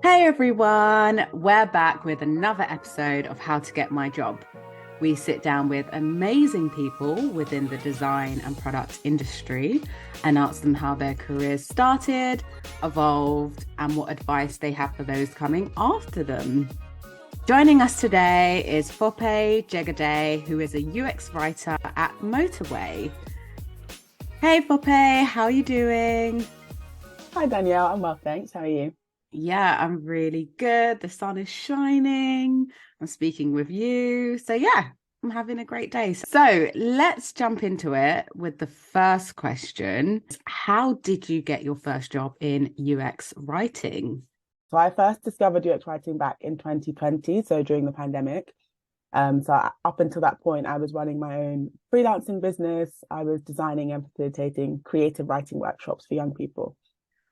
Hey everyone, we're back with another episode of How to Get My Job. We sit down with amazing people within the design and product industry and ask them how their careers started, evolved, and what advice they have for those coming after them. Joining us today is Fopé Jegede, who is a UX writer at Motorway. Hey Fopé, how are you doing? Hi Danielle, I'm well, thanks. How are you? Yeah, I'm really good. The sun is shining. I'm speaking with you. So, yeah, I'm having a great day. So, let's jump into it with the first question. How did you get your first job in UX writing? So I first discovered UX writing back in 2020, so during the pandemic. Up until that point, I was running my own freelancing business. I was designing and facilitating creative writing workshops for young people.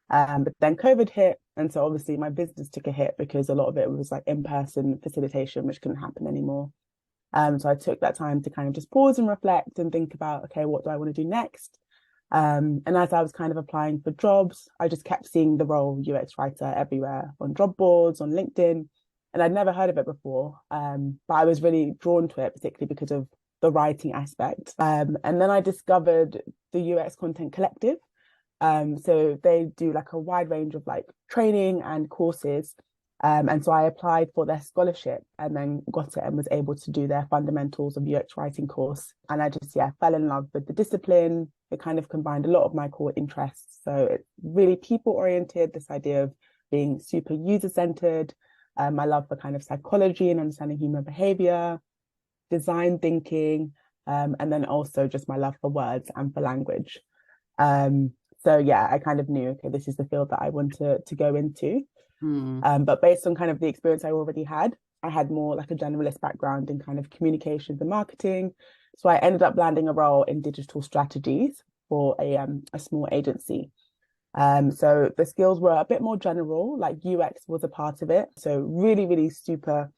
But then COVID hit, and so obviously my business took a hit because a lot of it was like in-person facilitation, which couldn't happen anymore. So I took that time to kind of just pause and reflect and think about, okay, what do I want to do next? And as I was kind of applying for jobs, I just kept seeing the role UX writer everywhere on job boards, on LinkedIn, and I'd never heard of it before. But I was really drawn to it, particularly because of the writing aspect. And then I discovered the UX Content Collective. So they do like a wide range of like training and courses. And so I applied for their scholarship and then got it and was able to do their fundamentals of UX writing course. And I just, fell in love with the discipline. It kind of combined a lot of my core interests. So it's really people oriented, this idea of being super user centered. My love for kind of psychology and understanding human behavior, design thinking, and then also just my love for words and for language. I kind of knew, okay, this is the field that I want to go into. But based on kind of the experience I already had, I had more like a generalist background in kind of communications and marketing. So I ended up landing a role in digital strategies for a small agency. So the skills were a bit more general, like UX was a part of it. So really, really super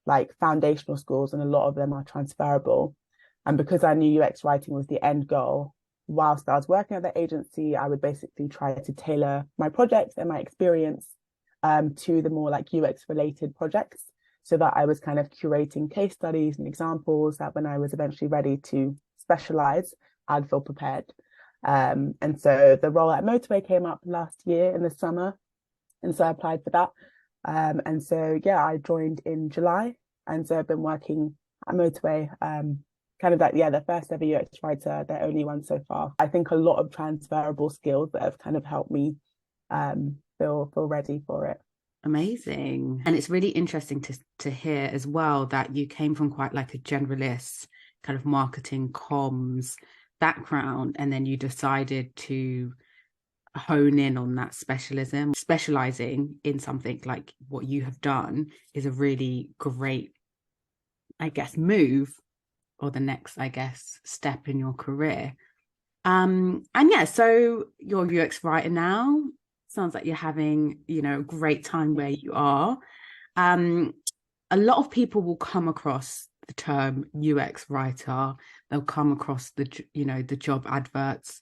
like foundational skills, and a lot of them are transferable. And because I knew UX writing was the end goal, whilst I was working at the agency, I would basically try to tailor my projects and my experience to the more like UX related projects, so that I was kind of curating case studies and examples that when I was eventually ready to specialize, I'd feel prepared. And so the role at Motorway came up last year in the summer, and so I applied for that. I joined in July, and so I've been working at Motorway, kind of like, the first ever UX writer, the only one so far. I think a lot of transferable skills that have kind of helped me feel ready for it. Amazing. And it's really interesting to hear as well that you came from quite like a generalist kind of marketing comms background, and then you decided to hone in on that specialism. Specializing in something like what you have done is a really great, I guess, move, or the next, I guess, step in your career. So you're a UX writer now. Sounds like you're having, a great time where you are. A lot of people will come across the term UX writer. They'll come across the job adverts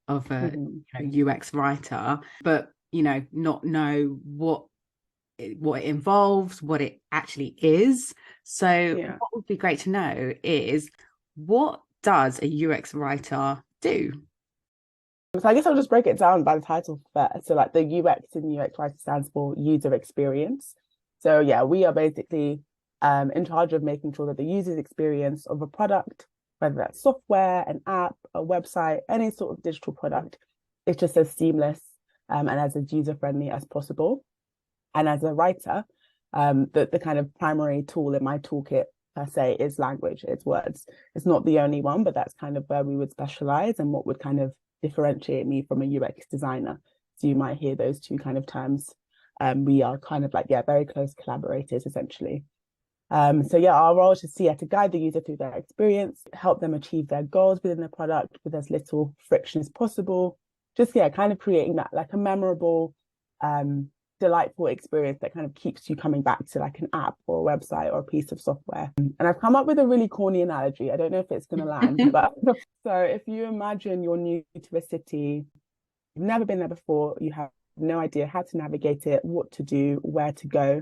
of a UX writer, but not know what it involves, what it actually is. So what would be great to know is, what does a UX writer do? So I guess I'll just break it down by the title first. So like the UX in UX writer stands for user experience. So we are basically in charge of making sure that the user's experience of a product, whether that's software, an app, a website, any sort of digital product, is just as seamless and as user-friendly as possible. And as a writer, the kind of primary tool in my toolkit per se is language, it's words. It's not the only one, but that's kind of where we would specialize and what would kind of differentiate me from a UX designer. So you might hear those two kind of terms. We are kind of like, very close collaborators essentially. Our role is to guide the user through their experience, help them achieve their goals within the product with as little friction as possible. Just, kind of creating that like a memorable, delightful experience that kind of keeps you coming back to like an app or a website or a piece of software. And I've come up with a really corny analogy. I don't know if it's going to land, but so if you imagine you're new to a city, you've never been there before, you have no idea how to navigate it, what to do, where to go.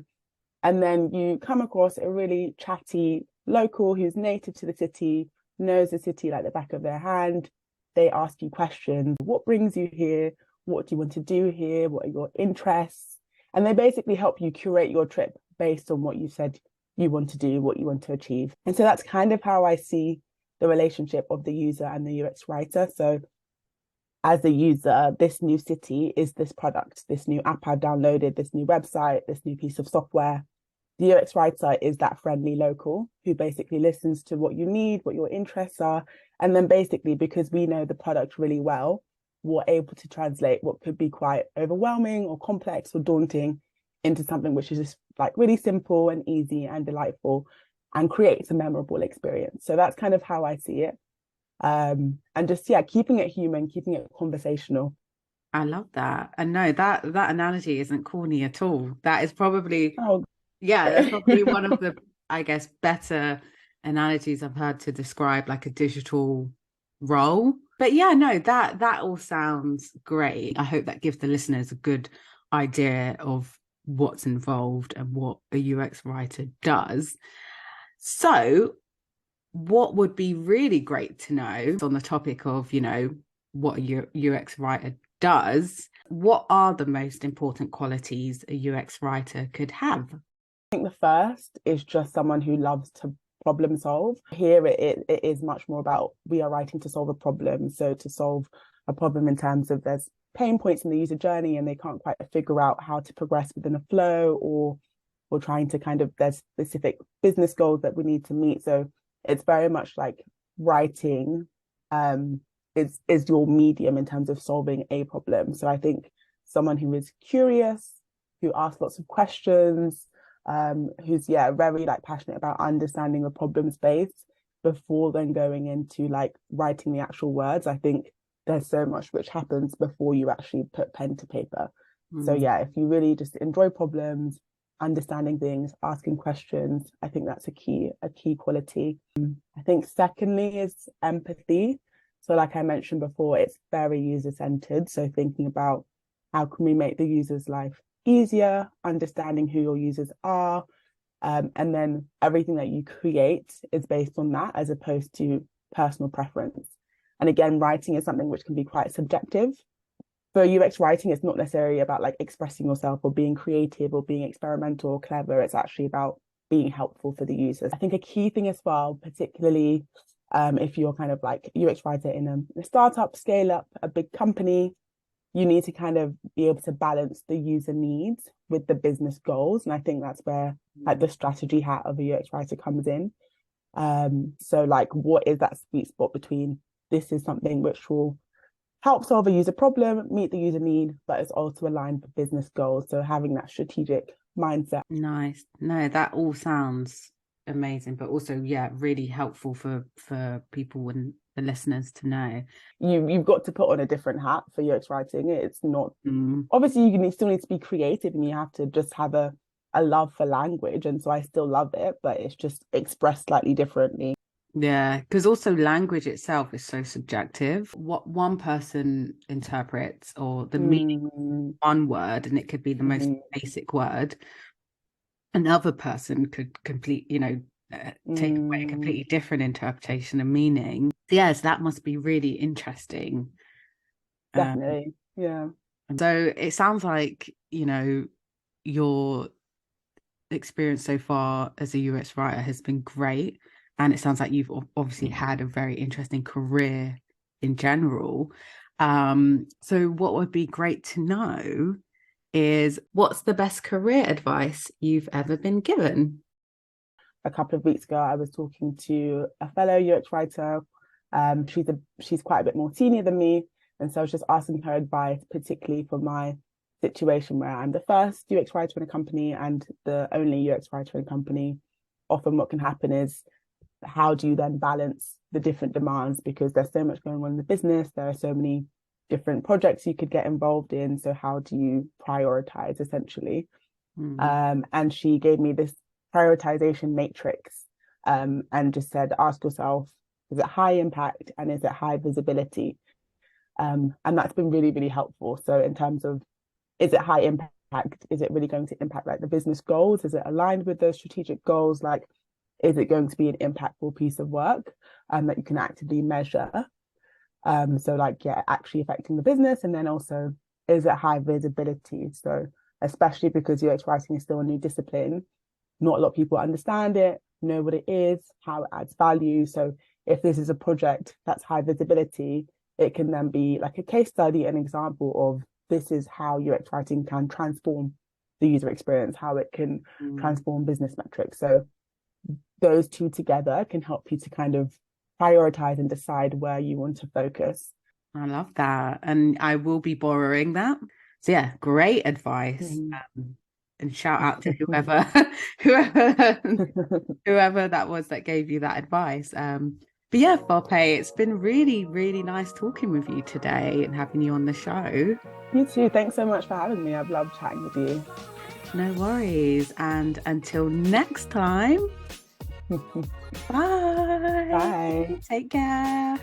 And then you come across a really chatty local who's native to the city, knows the city like the back of their hand. They ask you questions. What brings you here? What do you want to do here? What are your interests? And they basically help you curate your trip based on what you said you want to do, what you want to achieve. And so that's kind of how I see the relationship of the user and the UX writer. So as a user, this new city is this product, this new app I've downloaded, this new website, this new piece of software. The UX writer is that friendly local who basically listens to what you need, what your interests are. And then basically, because we know the product really well, we're able to translate what could be quite overwhelming or complex or daunting into something which is just like really simple and easy and delightful and creates a memorable experience. So that's kind of how I see it. And just, yeah, keeping it human, keeping it conversational. I love that. And no, that analogy isn't corny at all. That is probably, Oh, yeah, that's probably one of the, I guess, better analogies I've heard to describe like a digital role. But yeah, no, that all sounds great. I hope that gives the listeners a good idea of what's involved and what a UX writer does. So, what would be really great to know on the topic of, what a UX writer does, what are the most important qualities a UX writer could have? I think the first is just someone who loves to problem solve. Here it is much more about we are writing to solve a problem. So to solve a problem in terms of there's pain points in the user journey and they can't quite figure out how to progress within a flow, or trying to kind of, there's specific business goals that we need to meet. So it's very much like writing is your medium in terms of solving a problem. So I think someone who is curious, who asks lots of questions, who's very like passionate about understanding the problem space before then going into like writing the actual words. I think there's so much which happens before you actually put pen to paper. So yeah, if you really just enjoy problems, understanding things, asking questions, I think that's a key quality. I think secondly is empathy. So like I mentioned before, it's very user-centered. So thinking about how can we make the user's life easier, understanding who your users are, and then everything that you create is based on that as opposed to personal preference. And again, writing is something which can be quite subjective. For UX writing, it's not necessarily about like expressing yourself or being creative or being experimental or clever. It's actually about being helpful for the users. I think a key thing as well, particularly if you're kind of like UX writer in a startup, scale up, a big company, you need to kind of be able to balance the user needs with the business goals. And I think that's where like the strategy hat of a UX writer comes in. So like, what is that sweet spot between this is something which will help solve a user problem, meet the user need, but it's also aligned with business goals. So having that strategic mindset. Nice. No, that all sounds amazing, but also, yeah, really helpful for people and the listeners to know. You've got to put on a different hat for UX writing. It's not obviously you still need to be creative and you have to just have a love for language. And so I still love it, but it's just expressed slightly differently. Yeah, because also language itself is so subjective. What one person interprets or the meaning of one word, and it could be the most basic word, another person could take away a completely different interpretation and meaning. Yes, that must be really interesting. Definitely. Yeah. So it sounds like, your experience so far as a UX writer has been great. And it sounds like you've obviously had a very interesting career in general. So what would be great to know is what's the best career advice you've ever been given? A couple of weeks ago, I was talking to a fellow UX writer. She's quite a bit more senior than me. And so I was just asking her advice, particularly for my situation where I'm the first UX writer in a company and the only UX writer in a company. Often what can happen is, how do you then balance the different demands? Because there's so much going on in the business. There are so many different projects you could get involved in. So how do you prioritize essentially? And she gave me this prioritization matrix and just said, ask yourself, is it high impact and is it high visibility? And that's been really, really helpful. So in terms of is it high impact? Is it really going to impact like the business goals? Is it aligned with those strategic goals? Like, is it going to be an impactful piece of work that you can actively measure? So like, yeah, actually affecting the business. And then also, is it high visibility? So especially because UX writing is still a new discipline, not a lot of people understand it, know what it is, how it adds value. So if this is a project that's high visibility, it can then be like a case study, an example of this is how UX writing can transform the user experience, how it can transform business metrics. So those two together can help you to kind of prioritize and decide where you want to focus. I love that. And I will be borrowing that. So yeah, great advice. And shout out to whoever whoever that was that gave you that advice. But yeah, Fopé, it's been really, really nice talking with you today and having you on the show. You too. Thanks so much for having me. I've loved chatting with you. No worries. And until next time, bye. Bye. Take care.